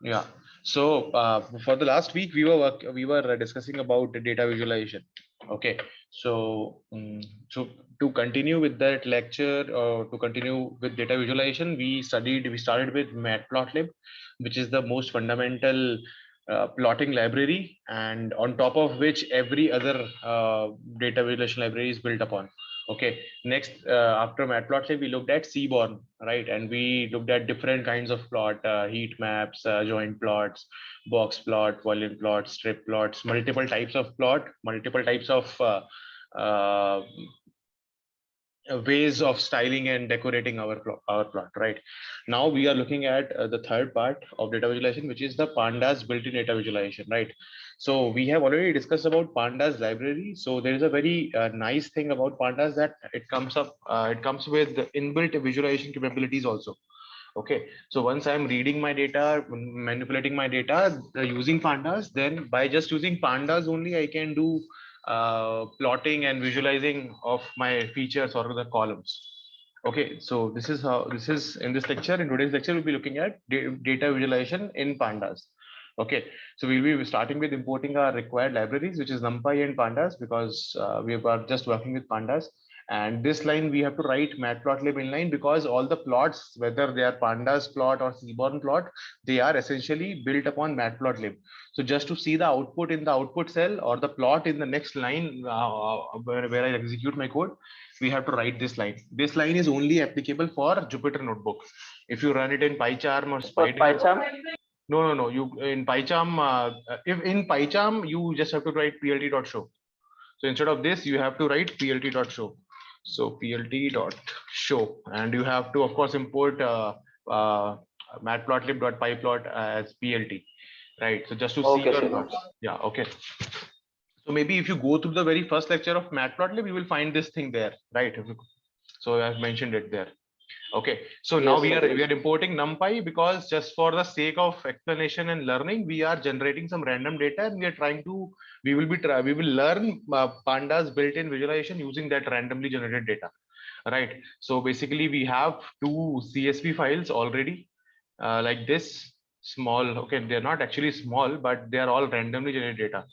Yeah. So for the last week, we were discussing about the data visualization. Okay. So so to continue with that lecture, or to continue with data visualization, we started with Matplotlib, which is the most fundamental plotting library, and on top of which every other data visualization library is built upon. Okay. Next, after Matplotlib, we looked at Seaborn, right? And we looked at different kinds of plot, heat maps, joint plots, box plot, volume plot, strip plots, multiple types of plot, multiple types of uh, ways of styling and decorating our plot. Right now, we are looking at the third part of data visualization, which is the pandas built-in data visualization. Right. So we have already discussed about pandas library. So there is a very nice thing about pandas that it comes with the inbuilt visualization capabilities also. Okay, so once I'm reading my data, manipulating my data using pandas, then by just using pandas only, I can do plotting and visualizing of my features or the columns. Okay, so this is in this lecture. In today's lecture, we'll be looking at data visualization in pandas. Okay, so we'll be starting with importing our required libraries, which is NumPy and pandas, because we are just working with pandas. And this line we have to write matplotlib inline, because all the plots, whether they are pandas plot or seaborn plot, they are essentially built upon matplotlib. So just to see the output in the output cell or the plot in the next line, where I execute my code, we have to write this line. This line is only applicable for Jupyter Notebook. If you run it in PyCharm or For Spider, PyCharm? no. You in PyCharm, if in PyCharm, you just have to write plt.show. So instead of this, you have to write plt.show. So plt.show, and you have to, of course, import matplotlib.pyplot as plt, right? So just to see Okay, your Shivam. plots. Yeah, okay. So maybe if you go through the very first lecture of matplotlib, you will find this thing there, right? So I've mentioned it there. Okay, so now Yes, sir. we are importing NumPy, because just for the sake of explanation and learning, we are generating some random data, and we are trying to we will learn pandas built-in visualization using that randomly generated data, right? So basically, we have two CSV files already, like this small. Okay, they're not actually small, but they are all randomly generated data,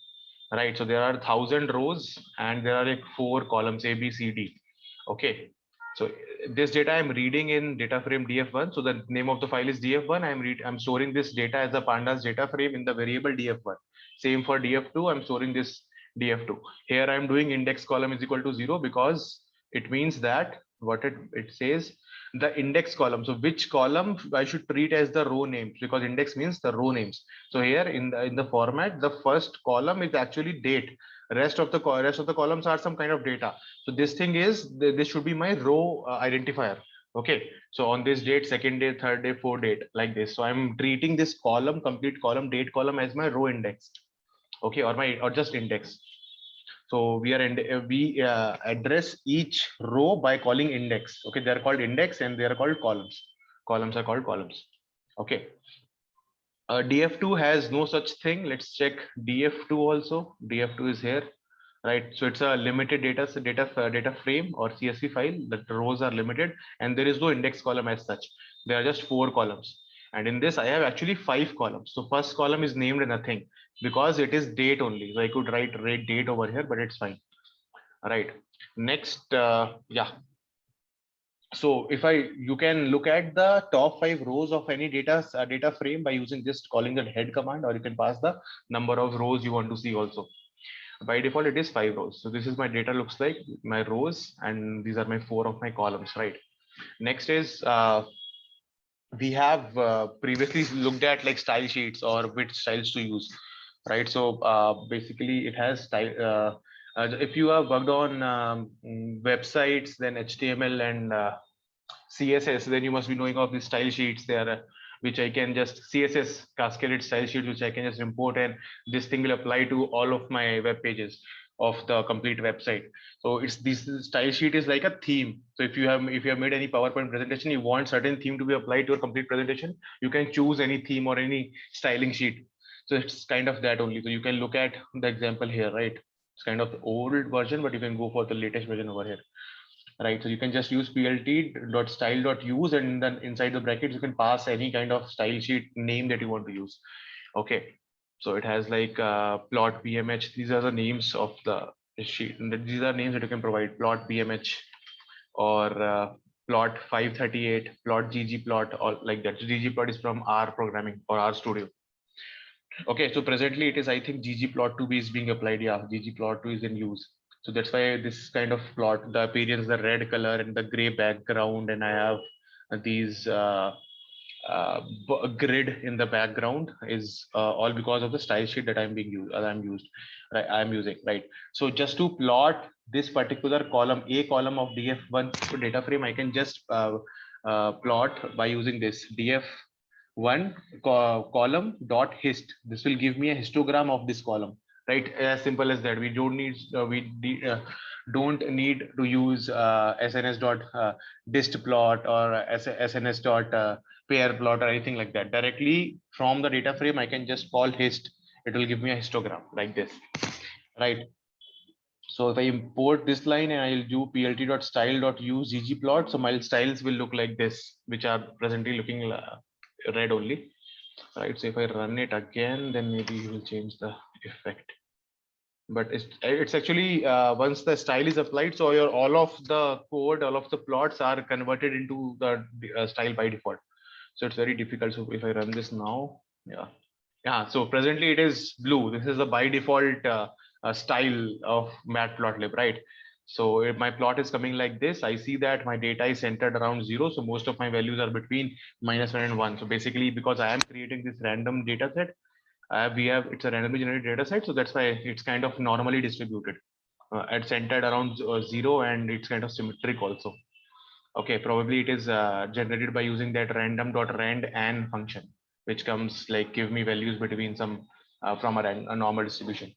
right? So there are 1,000 rows, and there are like 4 columns A, B, C, D. Okay, so this data I'm reading in data frame df1. So the name of the file is df1. I'm storing this data as a pandas data frame in the variable df1. Same for df2. I'm storing this df2. Here I'm doing index column is equal to 0, because it means that what it says, the index column. So which column I should treat as the row names, because index means the row names. So here in the format, the first column is actually date. Rest of the columns are some kind of data. So this thing is, this should be my row identifier. Okay, so on this date, second day, third day, fourth date, like this. So I'm treating this column, complete column, date column, as my row index. Okay, or just index. So we address each row by calling index. Okay, they are called index and they are called columns. Columns are called columns. Okay. df2 has no such thing. Let's check df2 also. df2 is here, right? So it's a limited data frame or CSV file. The rows are limited, and there is no index column as such. There are just 4 columns, and in this I have actually 5 columns. So first column is named nothing, because it is date only. So I could write rate date over here, but it's fine. All right. Next, yeah. So if you can look at the top 5 rows of any data frame by using just calling the head command, or you can pass the number of rows you want to see also. By default, it is 5 rows. So this is my data looks like my rows, and these are my 4 of my columns, right? Next is we have previously looked at like style sheets or which styles to use, right? So basically, it has style. If you have worked on websites, then HTML and CSS, then you must be knowing of the style sheets there, which I can just CSS cascaded style sheets, which I can just import, and this thing will apply to all of my web pages of the complete website. So it's this style sheet is like a theme. So if you have made any PowerPoint presentation, you want certain theme to be applied to your complete presentation, you can choose any theme or any styling sheet. So it's kind of that only. So you can look at the example here, right? It's kind of the old version, but you can go for the latest version over here. right? So you can just use plt.style.use, and then inside the brackets you can pass any kind of style sheet name that you want to use. Okay, so it has like plot bmh. These are the names of the sheet. These are names that you can provide: plot bmh, or plot 538, plot ggplot, or like that. So ggplot is from R programming or R studio. Okay, so presently it is, I think, ggplot2 is being applied. Yeah, ggplot2 is in use. So that's why this kind of plot, the appearance, the red color and the gray background, and I have these grid in the background is all because of the style sheet that I'm using, right? So just to plot this particular column, a column of df1 data frame, I can just plot by using this df1 column dot hist. This will give me a histogram of this column, right? As simple as that. We don't need don't need to use sns dot dist plot or sns dot pair plot or anything like that. Directly from the data frame, I can just call hist. It will give me a histogram like this, right? So if I import this line and I'll do plt.style.use ggplot, so my styles will look like this, which are presently looking red only, right? So if I run it again, then maybe you will change the effect. But it's actually once the style is applied, so your all of the code, all of the plots are converted into the style by default. So it's very difficult. So if I run this now, yeah. So presently it is blue. This is the by default style of matplotlib, right? So if my plot is coming like this, I see that my data is centered around 0. So most of my values are between -1 and 1. So basically, because I am creating this random data set, it's a randomly generated data set. So that's why it's kind of normally distributed. It's centered around 0, and it's kind of symmetric also. Okay, probably it is generated by using that random.rand and function, which comes like give me values between some from a normal distribution.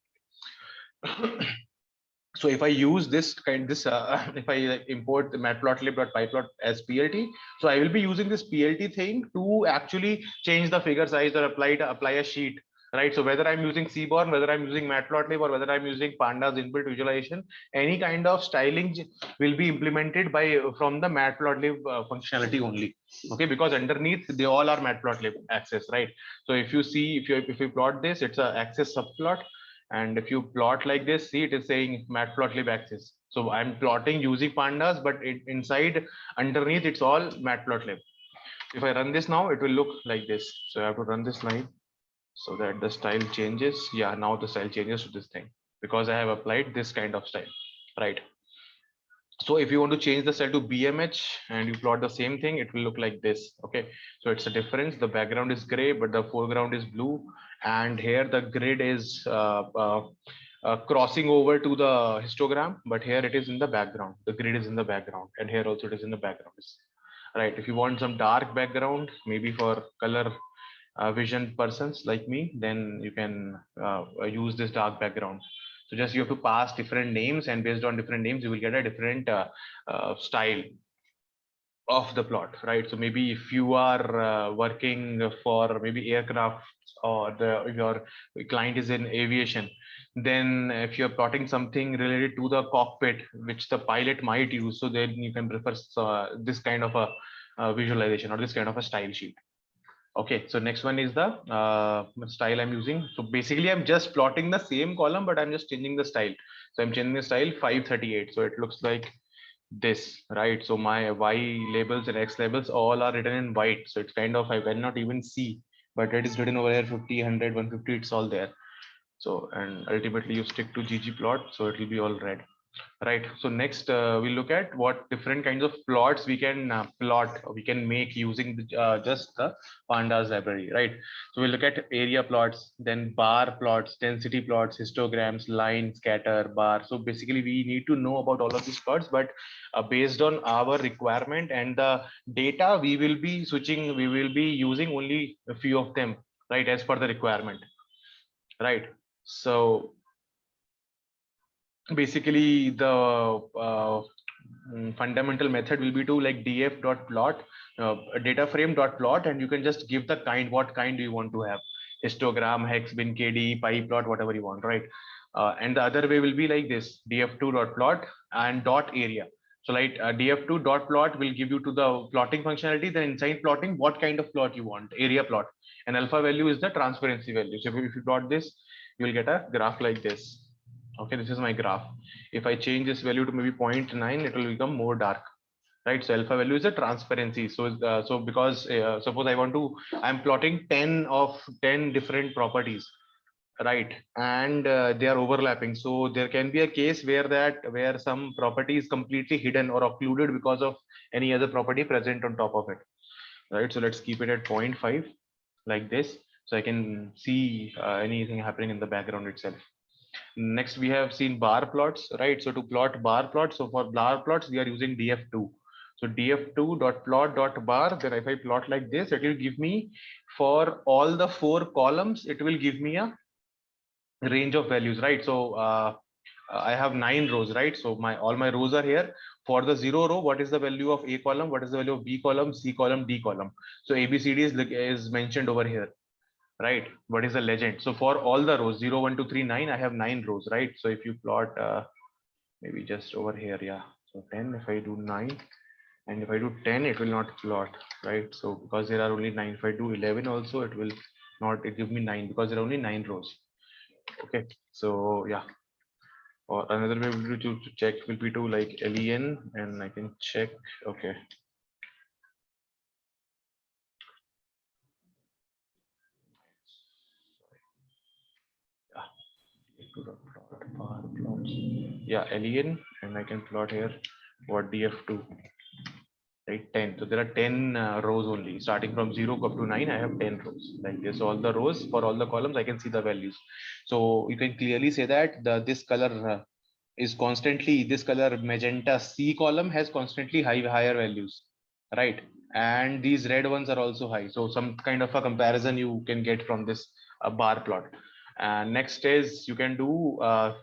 So if I use if I import the matplotlib.pyplot as plt, so I will be using this plt thing to actually change the figure size or apply a sheet, right? So whether I'm using Seaborn, whether I'm using matplotlib, or whether I'm using pandas inbuilt visualization, any kind of styling will be implemented by from the matplotlib functionality only. Okay, because underneath they all are matplotlib access, right? So if you see, if you plot this, it's a access subplot. And if you plot like this, see, it is saying matplotlib access. So I'm plotting using pandas, but inside underneath it's all matplotlib. If I run this now, it will look like this. So I have to run this line so that the style changes. Yeah, now the style changes to this thing because I have applied this kind of style, right? So if you want to change the cell to BMH and you plot the same thing, it will look like this. Okay, so it's a difference. The background is gray, but the foreground is blue. And here the grid is crossing over to the histogram, but here it is in the background. The grid is in the background, and here also it is in the background. Right. If you want some dark background, maybe for color vision persons like me, then you can use this dark background. So just you have to pass different names, and based on different names, you will get a different style of the plot, right? So maybe if you are working for maybe aircraft, or your client is in aviation, then if you're plotting something related to the cockpit, which the pilot might use, so then you can prefer this kind of a visualization or this kind of a style sheet. Okay, so next one is the style I'm using. So basically, I'm just plotting the same column, but I'm just changing the style. So I'm changing the style 538. So it looks like this, right? So my Y labels and X labels all are written in white. So it's kind of, I cannot even see, but it is written over here 50, 100, 150, it's all there. So, and ultimately you stick to ggplot, so it will be all red. Right. So next we'll look at what different kinds of plots we can we can make using just the pandas library. Right. So we'll look at area plots, then bar plots, density plots, histograms, line, scatter, bar. So basically we need to know about all of these plots, but based on our requirement and the data, we will be using only a few of them, right, as per the requirement. Right. So basically the fundamental method will be to like df.plot data frame dot plot, and you can just give the kind, what kind do you want to have, histogram, hex bin, kd, pie plot, whatever you want, right? And the other way will be like this, df2.plot and dot area. So like df2 dot plot will give you to the plotting functionality. Then inside plotting, what kind of plot you want, area plot, and alpha value is the transparency value. So if you plot this, you will get a graph like this. Okay, this is my graph. If I change this value to maybe 0.9, it will become more dark, right? So alpha value is a transparency. So because suppose I want to, I'm plotting 10 different properties, right? And they are overlapping. So there can be a case where some property is completely hidden or occluded because of any other property present on top of it, right? So let's keep it at 0.5 like this, so I can see anything happening in the background itself. Next, we have seen bar plots, right? So to plot bar plots, so for bar plots, we are using df2. So df2 dot plot dot bar. Then if I plot like this, it will give me for all the 4 columns, it will give me a range of values, right? So I have 9 rows, right? So my all my rows are here. For the 0 row, what is the value of A column? What is the value of B column, C column, D column? So ABCD is mentioned over here, right? What is the legend? So for all the rows 0, 1, 2, 3, 9, I have 9 rows, right? So if you plot maybe just over here, yeah. So 10, if I do 9, and if I do 10, it will not plot, right? So because there are only 9, if I do 11 also, it will not, it give me 9 because there are only 9 rows. Okay, so yeah. Or another way will be to check will be to like len, and I can check. Okay. Yeah, len, and I can plot here what df2, right? 10. So there are 10 rows only, starting from 0 up to 9. I have 10 rows like this. So all the rows for all the columns, I can see the values. So you can clearly say that this color is constantly, this color magenta C column has constantly higher values, right? And these red ones are also high. So some kind of a comparison you can get from this bar plot. And next is you can do a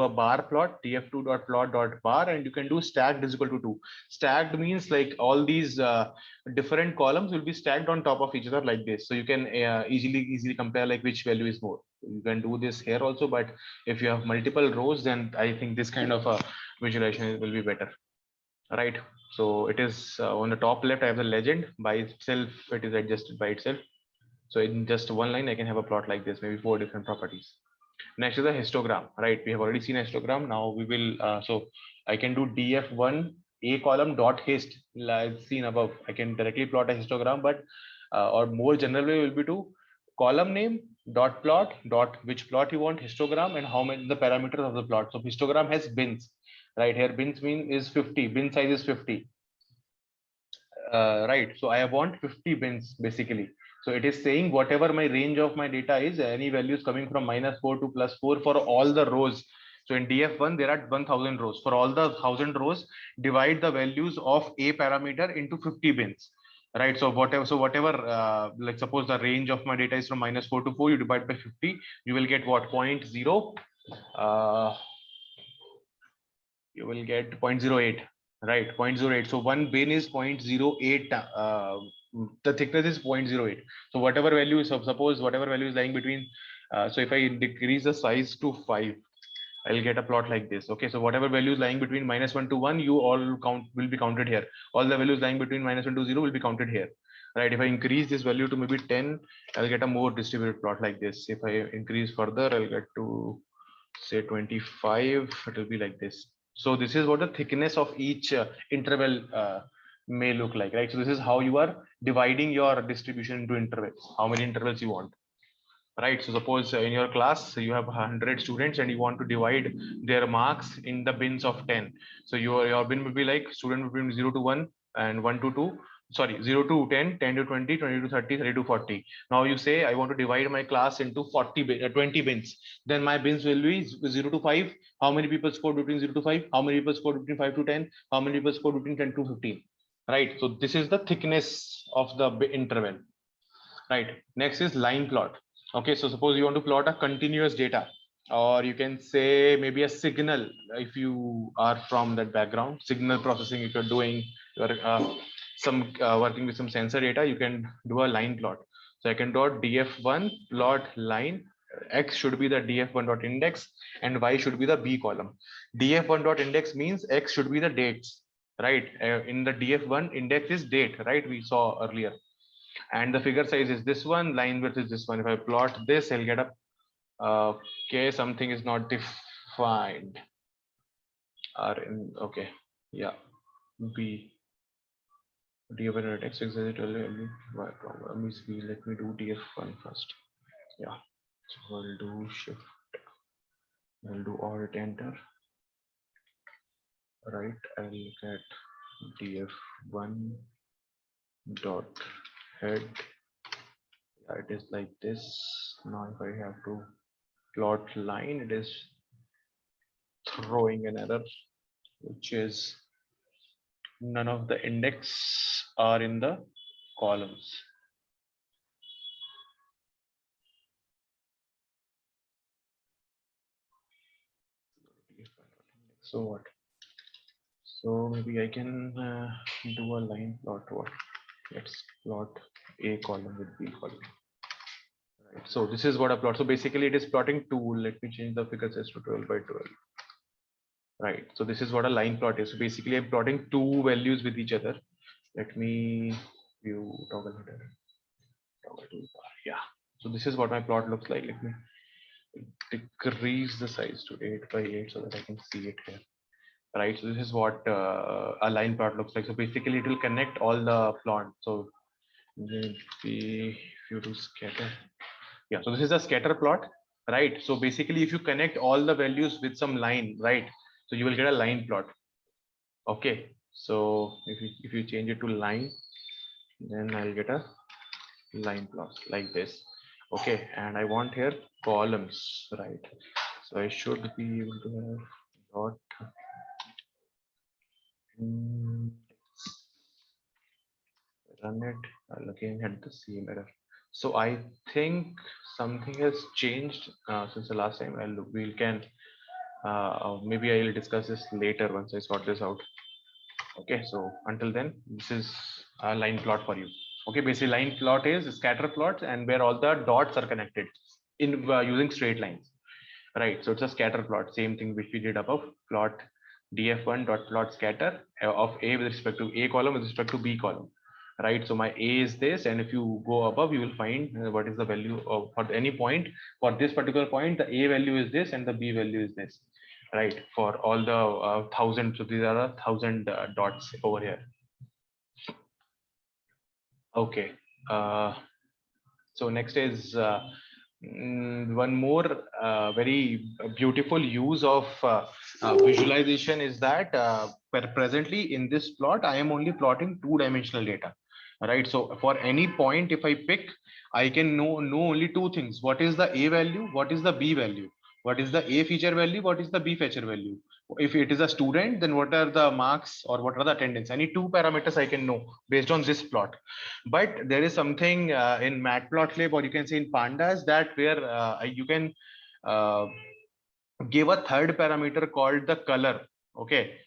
bar plot, df2 dot plot dot bar, and you can do stacked is equal to 2. Stacked means like all these different columns will be stacked on top of each other like this. So you can easily compare like which value is more. You can do this here also, but if you have multiple rows, then I think this kind of a visualization will be better, right? So it is on the top left, I have the legend by itself. It is adjusted by itself. So in just one line, I can have a plot like this, maybe 4 different properties. Next is a histogram, right? We have already seen a histogram. Now we will, so I can do df1 a column dot hist, like seen above. I can directly plot a histogram, but or more general way will be to column name dot plot dot which plot you want, histogram, and how many the parameters of the plot. So histogram has bins, right? Here bins mean is 50, bin size is 50, right? So I want 50 bins basically. So it is saying whatever my range of my data is, any values coming from -4 to +4 for all the rows. So in df1 there are 1000 rows. For all the 1000 rows, divide the values of a parameter into 50 bins, right? So whatever like suppose the range of my data is from -4 to 4, you divide by 50, you will get what? 0.0 you will get 0.08, right? 0.08. So one bin is 0.08, the thickness is 0.08. So whatever value is, suppose whatever value is lying between, so if I decrease the size to 5, I'll get a plot like this. Okay, so whatever value is lying between -1 to 1, you all count will be counted here. All the values lying between -1 to 0 will be counted here, right? If I increase this value to maybe 10, I'll get a more distributed plot like this. If I increase further, I'll get to say 25, it will be like this. So this is what the thickness of each interval may look like, right? So this is how you are dividing your distribution into intervals, how many intervals you want, right? So suppose in your class you have 100 students and you want to divide their marks in the bins of 10. So your bin will be like student between 0 to 1 and 1 to 2, sorry, 0 to 10, 10 to 20, 20 to 30, 30 to 40. Now you say I want to divide my class into 20 bins. Then my bins will be 0 to 5. How many people scored between 0 to 5? How many people scored between 5 to 10? How many people scored between 10 to 15? Right? So this is the thickness of the interval, right? Next is line plot. Okay, so suppose you want to plot a continuous data, or you can say maybe a signal. If you are from that background, signal processing, if you're doing, you're some working with some sensor data, you can do a line plot. So I can dot df1 plot line. X should be the df1 dot index and y should be the b column. Df1 dot index means x should be the dates, right? In the df1 index is date, right? We saw earlier, and the figure size is this one, line width is this one. If I plot this, I'll get a okay, something is not defined. Okay, yeah, b df1 index exactly problem is b. Let me do df1 first. Yeah, so I'll do shift, I'll do alt enter, right? I'll get df1 dot head. Yeah, it is like this. Now if I have to plot line, it is throwing an error, which is none of the index are in the columns. So what? So maybe I can do a line plot. What? Let's plot A column with B column. Right. So this is what I plot. So basically it is plotting 2. Let me change the figure size to 12 by 12. Right. So this is what a line plot is. So basically I'm plotting 2 values with each other. Let me view toggle header. Toggle toolbar. Yeah. So this is what my plot looks like. Let me decrease the size to 8 by 8 so that I can see it here. Right. So this is what a line plot looks like. So basically it will connect all the plot. So maybe if you do scatter. Yeah. So this is a scatter plot. Right. So basically if you connect all the values with some line, right, so you will get a line plot. Okay. So if you change it to line, then I'll get a line plot like this. Okay, and I want here columns, right? So I should be able to have dot run it. I'll again had the same error. So I think something has changed since the last time. We can maybe I will discuss this later once I sort this out. Okay, so until then, this is a line plot for you. Okay, basically line plot is scatter plots and where all the dots are connected in using straight lines, right? So it's a scatter plot, same thing which we did above. Plot df1 dot plot scatter of A with respect to A column with respect to B column, right? So my A is this, and if you go above, you will find what is the value of for any point. For this particular point, the A value is this and the B value is this, right? For all the 1,000, so these are 1,000 dots over here. Okay. So next is one more very beautiful use of visualization is that presently in this plot, I am only plotting 2-dimensional data, right? So for any point, if I pick, I can know only 2 things. What is the A value? What is the B value? What is the A feature value? What is the B feature value? If it is a student, then what are the marks or what are the attendance? Any 2 parameters I can know based on this plot. But there is something in matplotlib, or you can say in pandas, that where you can uh, give a third parameter called the color. Okay,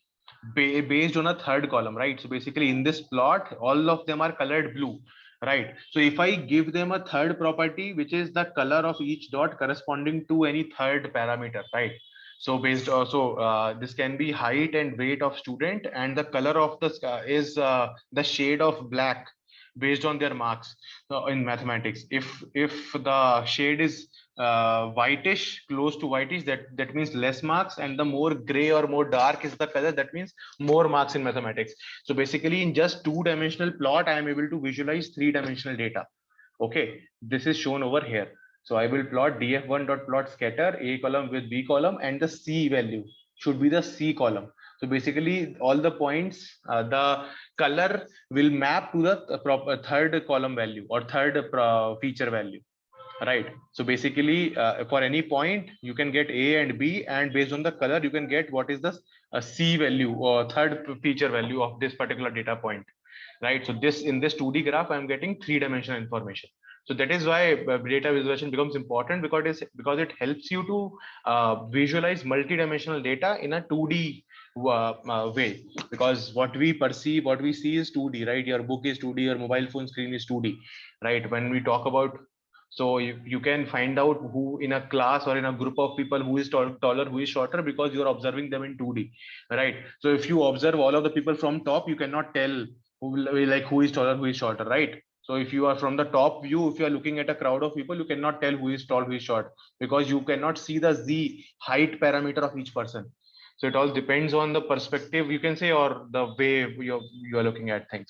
based on a third column, right? So basically in this plot, all of them are colored blue, right? So if I give them a third property, which is the color of each dot corresponding to any third parameter, right? So based also this can be height and weight of student, and the color of the is the shade of black based on their marks in mathematics. If the shade is whitish, close to whitish, that means less marks, and the more gray or more dark is the color, that means more marks in mathematics. So basically in just 2-dimensional plot, I am able to visualize 3-dimensional data. Okay, this is shown over here. So I will plot df1 dot plot scatter A column with B column, and the C value should be the C column. So basically all the points, the color will map to the third column value or third feature value, right? So basically for any point you can get A and B, and based on the color you can get what is the C value or third feature value of this particular data point, right? So this in this 2D graph I'm getting 3-dimensional information. So that is why data visualization becomes important, because it helps you to visualize multi-dimensional data in a 2D way, because what we perceive, what we see is 2D, right? Your book is 2D, your mobile phone screen is 2D, right? When we talk about So you can find out who in a class or in a group of people who is taller, who is shorter, because you are observing them in 2D, right? So if you observe all of the people from top, you cannot tell who is taller, who is shorter, right? So if you are from the top view, if you are looking at a crowd of people, you cannot tell who is tall, who is short, because you cannot see the Z height parameter of each person. So it all depends on the perspective, you can say, or the way you are looking at things,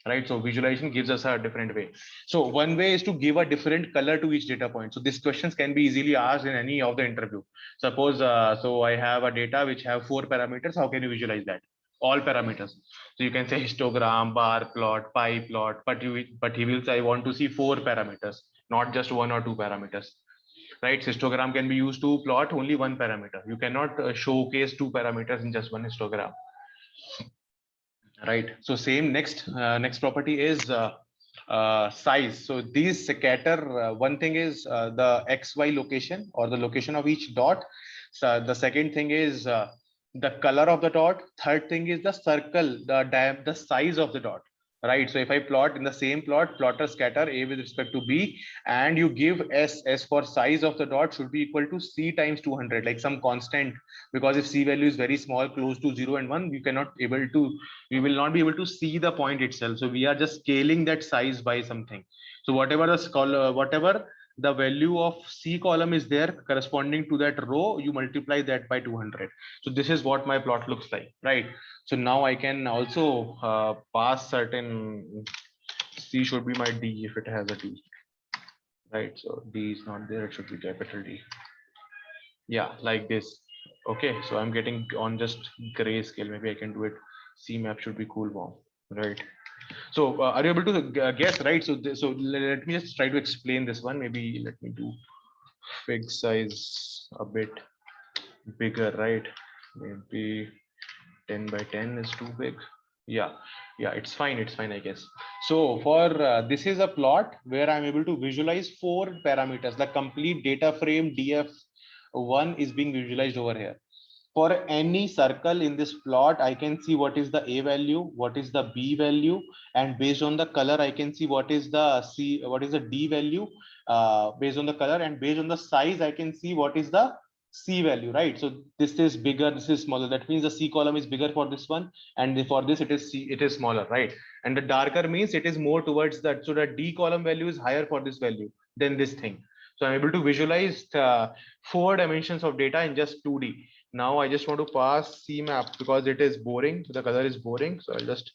right? So visualization gives us a different way. So one way is to give a different color to each data point. So these questions can be easily asked in any of the interview. Suppose, so I have a data which have 4 parameters. How can you visualize that? All parameters. So you can say histogram, bar plot, pie plot, but he will say, I want to see 4 parameters, not just 1 or 2 parameters, right? Histogram can be used to plot only one parameter. You cannot showcase 2 parameters in just one histogram, right? So same next property is size. So these scatter, one thing is the xy location or the location of each dot. So the second thing is the color of the dot. Third thing is the circle, the size of the dot, right? So if I plot in the same plot, plotter scatter a with respect to b, and you give s for size of the dot should be equal to c times 200, like some constant, because if c value is very small, close to 0 and 1, we will not be able to see the point itself. So we are just scaling that size by something. So whatever the value of C column is there corresponding to that row, you multiply that by 200. So this is what my plot looks like, right? So now I can also pass certain, C should be my D if it has a D, right? So D is not there, it should be capital D. Yeah, like this. Okay, so I'm getting on just grayscale. Maybe I can do it. C map should be cool bomb, right? So are you able to guess, right? So let me just try to explain this one. Maybe let me do fig size a bit bigger, right? Maybe 10 by 10 is too big. Yeah, it's fine, I guess. So for this is a plot where I'm able to visualize 4 parameters. The complete data frame df1 is being visualized over here. For any circle in this plot, I can see what is the a value, what is the b value, and based on the color, I can see what is the d value, based on the color, and based on the size, I can see what is the c value, right? So this is bigger, this is smaller. That means the c column is bigger for this one, and for this it is smaller, right? And the darker means it is more towards that. So the d column value is higher for this value than this thing. So I'm able to visualize 4 dimensions of data in just 2D. Now I just want to pass CMap because it is boring. The color is boring. So I'll just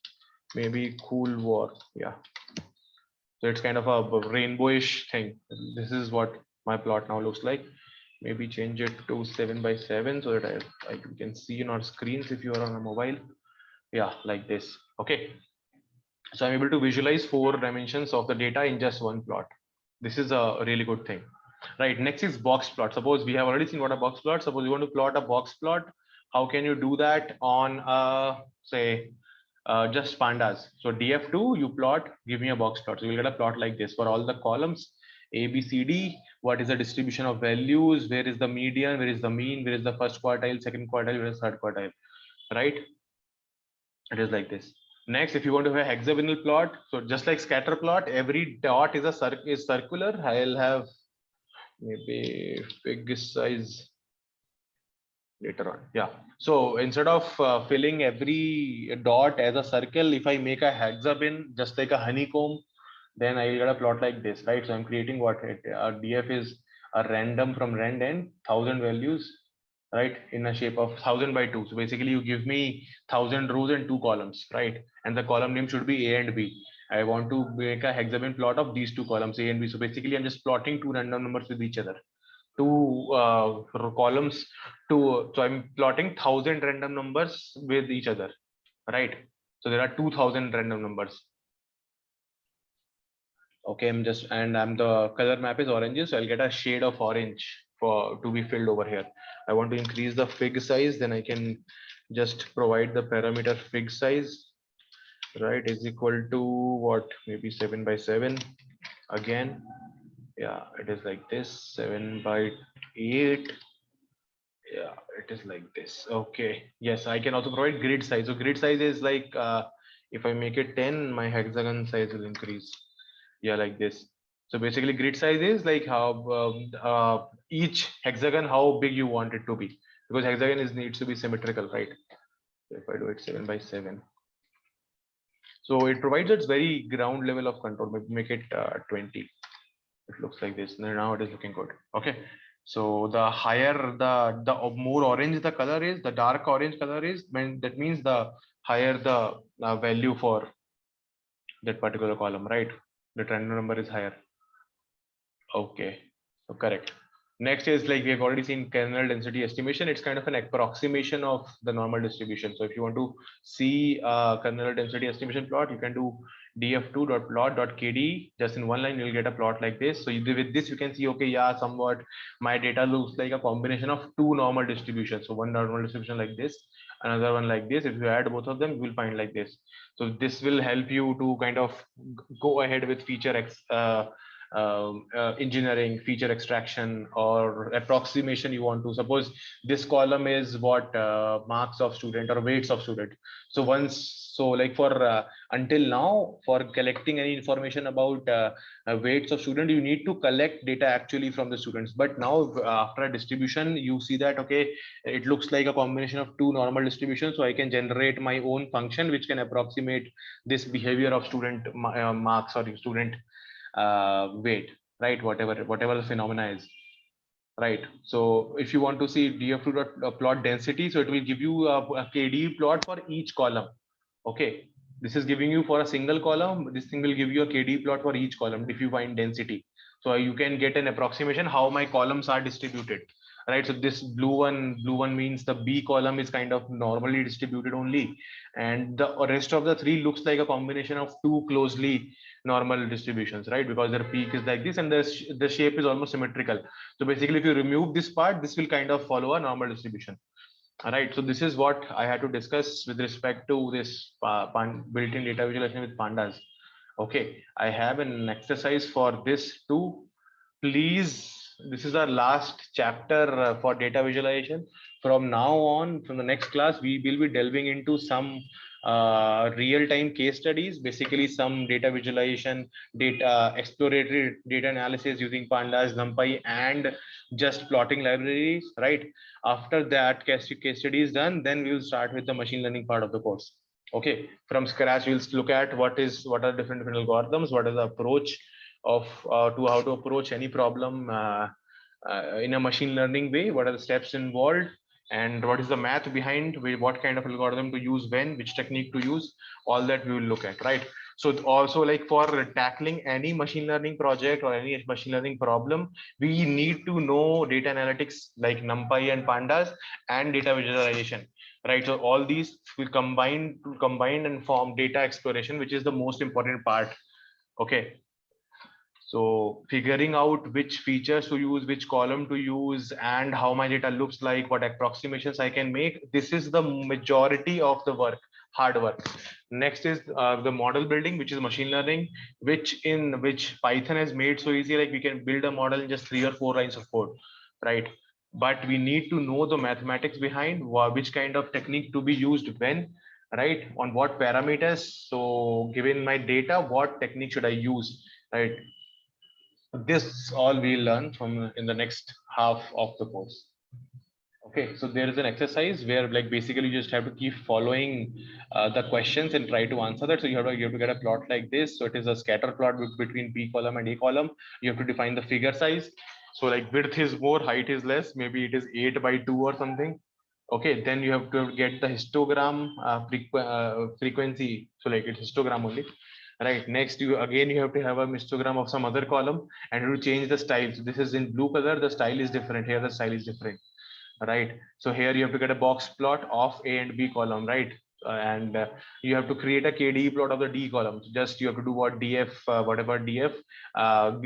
maybe cool war. Yeah. So it's kind of a rainbowish thing. This is what my plot now looks like. Maybe change it to 7 by 7 so that you can see in our screens if you are on a mobile. Yeah, like this. Okay. So I'm able to visualize 4 dimensions of the data in just one plot. This is a really good thing. Right, next is box plot. Suppose we have already seen what a box plot. Suppose you want to plot a box plot. How can you do that on say just pandas? So df2 you plot, give me a box plot. So you'll get a plot like this for all the columns a b c d. What is the distribution of values? Where is the median? Where is the mean? Where is the first quartile, second quartile? Where is third quartile? Right, it is like this. Next, if you want to have a hexagonal plot, so just like scatter plot, every dot is circular. I'll have maybe big size later on. Yeah. So instead of filling every dot as a circle, if I make a hexagon just like a honeycomb, then I get a plot like this, right? So I'm creating what df is a random from rand n 1000 values, right? In a shape of 1000 by 2. So basically you give me 1000 rows and 2 columns, right? And the column name should be A and B. I want to make a hexagon plot of these 2 columns A and B. So basically I'm just plotting 2 random numbers with each other. 2 columns, so I'm plotting 1000 random numbers with each other, right? So there are 2000 random numbers. Okay, I'm the color map is orange, so I'll get a shade of orange to be filled over here. I want to increase the fig size, then I can just provide the parameter fig size, right, is equal to what, maybe 7 by 7 again. Yeah, it is like this, 7 by 8. Yeah, it is like this. Okay, yes, I can also provide grid size. So grid size is like if I make it 10, my hexagon size will increase. Yeah, like this. So basically grid size is like how each hexagon, how big you want it to be, because hexagon is needs to be symmetrical, right? So if I do it 7 by 7, so it provides its very ground level of control. Maybe make it 20. It looks like this. Now it is looking good. Okay. So the higher the more orange the color is, the dark orange color is, when that means the higher the value for that particular column, right? The random number is higher. Okay, so correct. Next is like we have already seen kernel density estimation. It's kind of an approximation of the normal distribution. So if you want to see kernel density estimation plot, you can do df2.plot.kd. Just in one line, you'll get a plot like this. So with this, you can see, okay, yeah, somewhat my data looks like a combination of two normal distributions. So one normal distribution like this, another one like this. If you add both of them, you will find like this. So this will help you to kind of go ahead with engineering, feature extraction, or approximation. You want to suppose this column is what marks of student or weights of student. So like for until now, for collecting any information about weights of student, you need to collect data actually from the students. But now after a distribution, you see that, okay, it looks like a combination of two normal distributions. So I can generate my own function which can approximate this behavior of student marks or student weight, right? Whatever the phenomena is, right? So if you want to see df2 plot density, so it will give you a KD plot for each column. Okay, this is giving you for a single column. This thing will give you a KD plot for each column if you find density. So you can get an approximation how my columns are distributed, right? So this blue one means the B column is kind of normally distributed only, and the rest of the three looks like a combination of two closely normal distributions, right? Because their peak is like this and the shape is almost symmetrical. So basically, if you remove this part, this will kind of follow a normal distribution. All right, so this is what I had to discuss with respect to this built-in data visualization with pandas. Okay, I have an exercise for this too. Please, this is our last chapter for data visualization. From now on, from the next class, we will be delving into some real-time case studies, basically some data visualization, data exploratory data analysis using pandas, numpy, and just plotting libraries, right? After that case study is done, then we will start with the machine learning part of the course. Okay, from scratch, we'll look at what are different algorithms, what is the approach of to how to approach any problem in a machine learning way, what are the steps involved, and what is the math behind what kind of algorithm to use, when, which technique to use, all that we will look at, right? So also, like for tackling any machine learning project or any machine learning problem, we need to know data analytics like NumPy and Pandas and data visualization, right? So all these will combine and form data exploration, which is the most important part. Okay, so figuring out which features to use, which column to use, and how my data looks like, what approximations I can make. This is the majority of the work, hard work. Next is the model building, which is machine learning, which Python has made so easy. Like we can build a model in just 3 or 4 lines of code, right? But we need to know the mathematics behind which kind of technique to be used when, right? On what parameters. So given my data, what technique should I use, right? This all we learn from in the next half of the course. Okay, so there is an exercise where like basically you just have to keep following the questions and try to answer that. So you have to get a plot like this. So it is a scatter plot between P column and A column. You have to define the figure size. So like width is more, height is less. Maybe it is 8 by 2 or something. Okay, then you have to get the histogram frequency. So like it's histogram only, right? Next, you have to have a histogram of some other column and you change the style. So this is in blue color. The style is different. Here the style is different, right? So here you have to get a box plot of A and B column, right? And you have to create a KDE plot of the D column. So just you have to do what DF, whatever DF,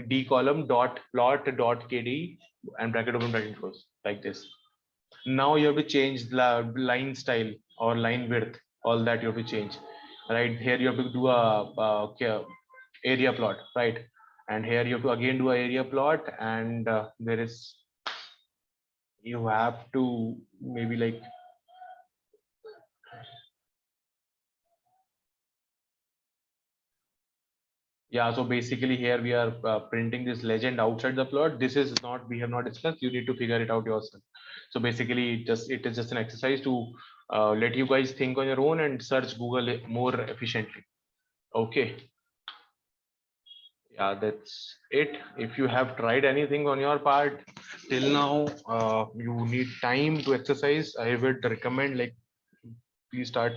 D column dot plot dot KDE and bracket open bracket close like this. Now you have to change the line style or line width, all that you have to change, right? Here you have to do a area plot, right? And here you have to again do a area plot, and there is, you have to maybe like Yeah, so basically here we are printing this legend outside the plot. This is not, we have not discussed. You need to figure it out yourself. So basically, it is just an exercise to let you guys think on your own and search Google more efficiently. Okay. Yeah, that's it. If you have tried anything on your part till now, you need time to exercise. I would recommend, like, please start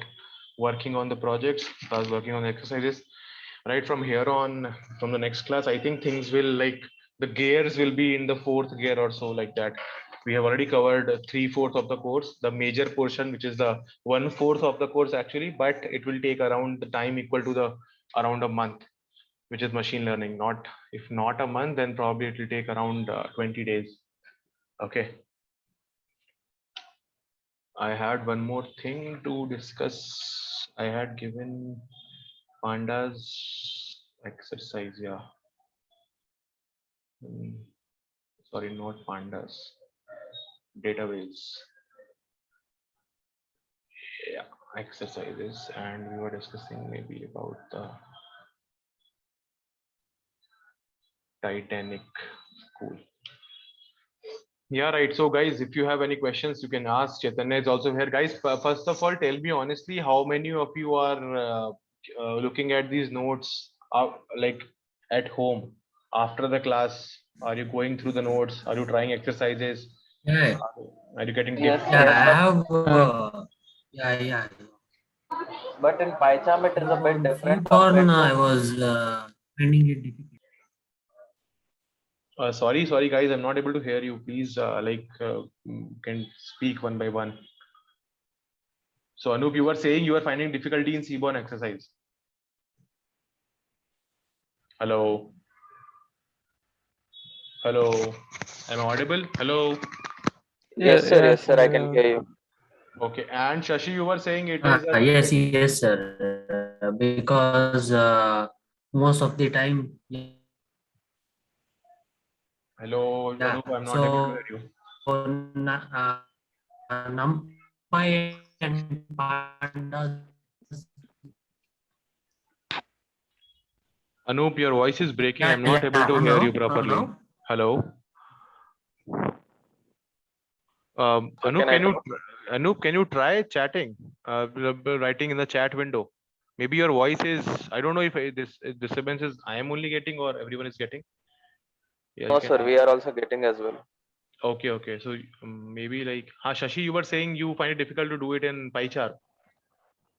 working on the projects, start working on the exercises. Right from here on, from the next class, I think things will, like, the gears will be in the fourth gear or so, like that. We have already covered 3/4 of the course, the major portion, which is the 1/4 of the course actually, but it will take around the time equal to the around a month, which is machine learning. Not, if not a month, then probably it will take around 20 days. Okay. I had one more thing to discuss. I had given pandas exercise. Yeah. Sorry, not pandas. Database. Yeah, exercises, and we were discussing maybe about the Titanic school. Yeah, right. So, guys, if you have any questions, you can ask. Chaitanya is also here. Guys, first of all, tell me honestly, how many of you are looking at these notes like at home after the class? Are you going through the notes? Are you trying exercises? Yeah, Are you getting Yes, tips? yeah, sir. I But have. Yeah. but in PyCharm it is a bit On different Seaborn, compared I to. was finding it difficult. Sorry, guys, I'm not able to hear you. Please, can speak one by one. So, Anup, you were saying you were finding difficulty in Seaborn exercise. Hello. Hello. Am I audible? Hello. Yes, sir. Yes, Yes, sir. I can hear you. Okay. And Shashi, you were saying it is a Yes, sir. Because most of the time, hello, yeah. Anup, I'm not able to So hear you. NumPy and Pandas. Anup, your voice is breaking. I'm not Yeah. able to hear you properly. Now. Hello. So can I talk? Anup, can you try chatting? Writing in the chat window. Maybe your voice is, I don't know if this disturbance is I am only getting or everyone is getting. Yeah, you No, can. sir. We are also getting as well. Okay. So maybe like, Shashi, you were saying you find it difficult to do it in PyCharm.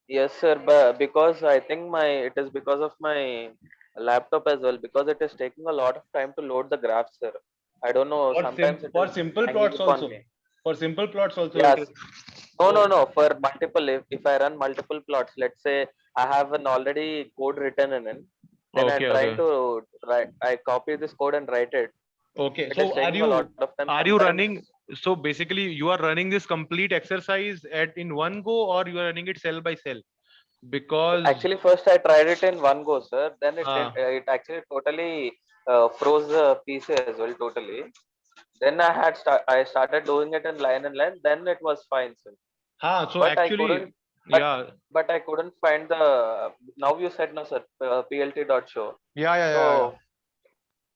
Yes, sir. But because I think it is because of my laptop as well. Because it is taking a lot of time to load the graphs, sir. I don't know. Sometimes it For is simple hanging plots upon also. me. For simple plots also it Yes. is. No, no, Oh, no. For multiple, if I run multiple plots, let's say I have an already code written in it, then I'm trying okay. to write. I copy this code and write it. Okay. It is So taking a lot of time. are you Sometimes, running? So basically, you are running this complete exercise in one go, or you are running it cell by cell? Because actually, first I tried it in one go, sir. Then uh, it actually totally froze the PC as well, totally. Then I started doing it in line and line. Then it was fine, sir. so But I actually, couldn't. But yeah, but I couldn't find the. Now you said no, sir. PLT.show. yeah. So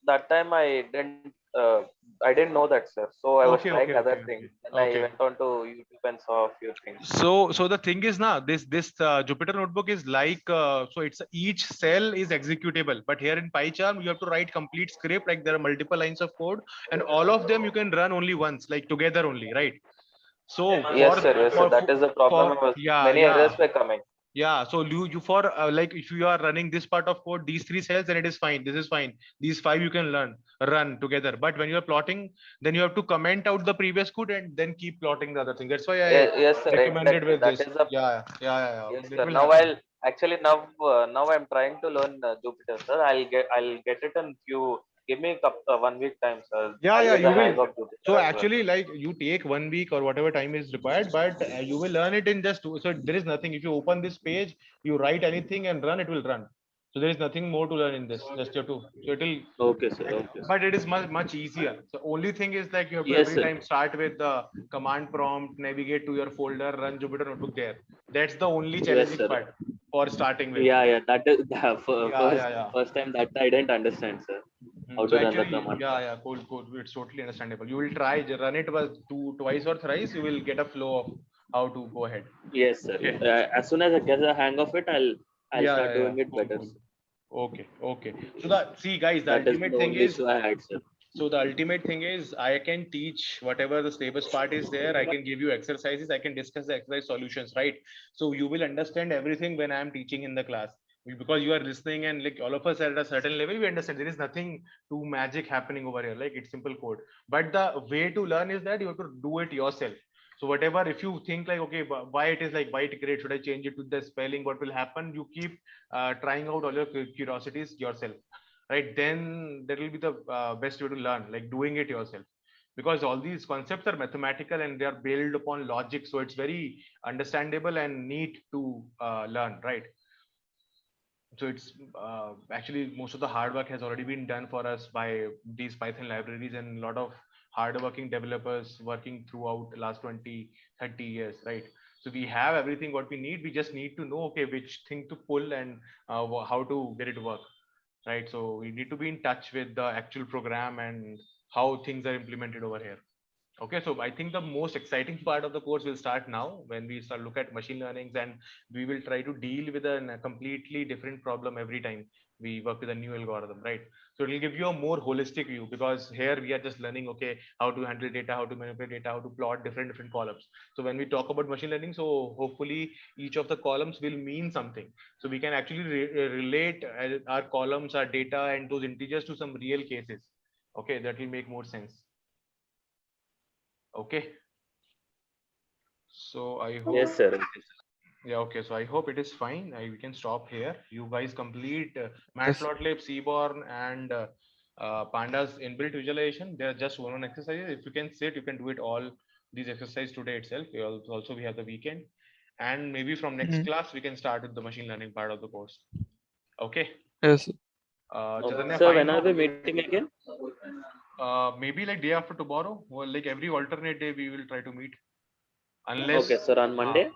that time I didn't know that, sir. So I was trying other things. Then I Okay. went on to YouTube and saw a few things. So the thing is now, this Jupyter notebook is like, so it's each cell is executable, but here in PyCharm you have to write complete script, like there are multiple lines of code, and all of them you can run only once, like together only, right? So Yes, sir. Yes, sir. for That is the problem. Many yeah. errors were coming. Yeah, so you for like, if you are running this part of code, these three cells, then it is fine. This is fine. These five you can run together. But when you are plotting, then you have to comment out the previous code and then keep plotting the other thing. That's why I Yes, sir. recommended Exactly. with That this. is the. Yeah. Yes, It sir. will Now happen. now I'm trying to learn Jupyter, sir. I'll get it in few. Give me 1 week time, sir. I'll Yeah, get you the will. hang of Jupyter So as well. actually, like, you take 1 week or whatever time is required, but you will learn it in just two. So there is nothing. If you open this page, you write anything and run, it will run. So there is nothing more to learn in this. Just your two. So it will. Okay, sir. Okay, sir. But it is much easier. So only thing is like you have to Yes, every sir. time start with the command prompt, navigate to your folder, run Jupyter Notebook there. That's the only Yes, challenging sir. part for starting with. Yeah, yeah. That is the Yeah, yeah. first time that I didn't understand, sir. How So to run the actually, command. yeah, cool, cool. It's totally understandable. You will try run it was twice or thrice. You will get a flow of how to go ahead. Yes, sir. Okay. As soon as I get the hang of it, I'll Yeah, start doing it Cool, better. cool. Sir. Okay, okay. So see, guys, the That is ultimate the thing only is. issue I had, sir. So the ultimate thing is I can teach whatever the syllabus part is there. I can give you exercises. I can discuss the exercise solutions, right? So you will understand everything when I am teaching in the class because you are listening and like all of us at a certain level, we understand there is nothing too magic happening over here. Like it's simple code. But the way to learn is that you have to do it yourself. So whatever, if you think like, okay, why it is like white grade, should I change it to the spelling? What will happen? You keep trying out all your curiosities yourself, right? Then that will be the best way to learn, like doing it yourself, because all these concepts are mathematical and they are built upon logic, so it's very understandable and neat to learn, right? So it's actually most of the hard work has already been done for us by these Python libraries and a lot of hardworking developers working throughout the last 20-30 years, right? So we have everything what we need. We just need to know, okay, which thing to pull and how to get it work, right? So we need to be in touch with the actual program and how things are implemented over here. Okay, so I think the most exciting part of the course will start now when we start look at machine learnings, and we will try to deal with a completely different problem every time we work with a new algorithm, right? So it will give you a more holistic view, because here we are just learning, okay, how to handle data, how to manipulate data, how to plot different columns. So when we talk about machine learning, so hopefully each of the columns will mean something. So we can actually relate our columns, our data, and those integers to some real cases. Okay, that will make more sense. Okay. So I hope. Yes, sir. Yeah, okay. So I hope it is fine. We can stop here. You guys complete Matplotlib, Seaborn, and Pandas inbuilt visualization. There are just one exercise. If you can sit, you can do it all these exercises today itself. Also we have the weekend, and maybe from next class we can start with the machine learning part of the course. Okay. Yes. Chaitanya, Sir, fine when are now? we meeting again? Maybe like day after tomorrow, or like every alternate day we will try to meet. Unless Okay, sir. On Monday.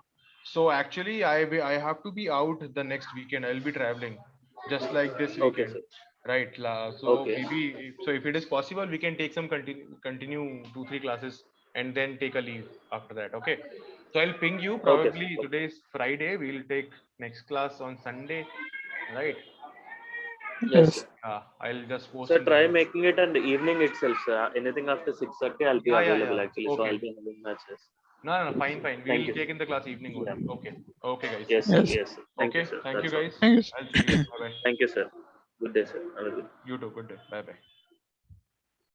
So actually, I have to be out the next weekend. I'll be traveling, just like this Okay, weekend, sir. right? So Okay. maybe so if it is possible, we can take some continue 2-3 classes and then take a leave after that. Okay. So I'll ping you. Okay, sir. Probably today is Friday. We'll take next class on Sunday, right? Yes, sir. I'll just post Sir, in the try group. making it in the evening itself, sir. Anything after 6:30, I'll be available actually. So Okay. I'll be having matches. No, fine. Thank We'll you. take in the class evening Yeah. only. Okay. Okay, guys. Yes, sir. Yes. Yes, sir. Thank you, Okay. sir. Thank you, That's all. guys. Thank you. I'll see you. Bye bye. Thank you, sir. Good day, sir. Have a good You too. Good day. Bye bye.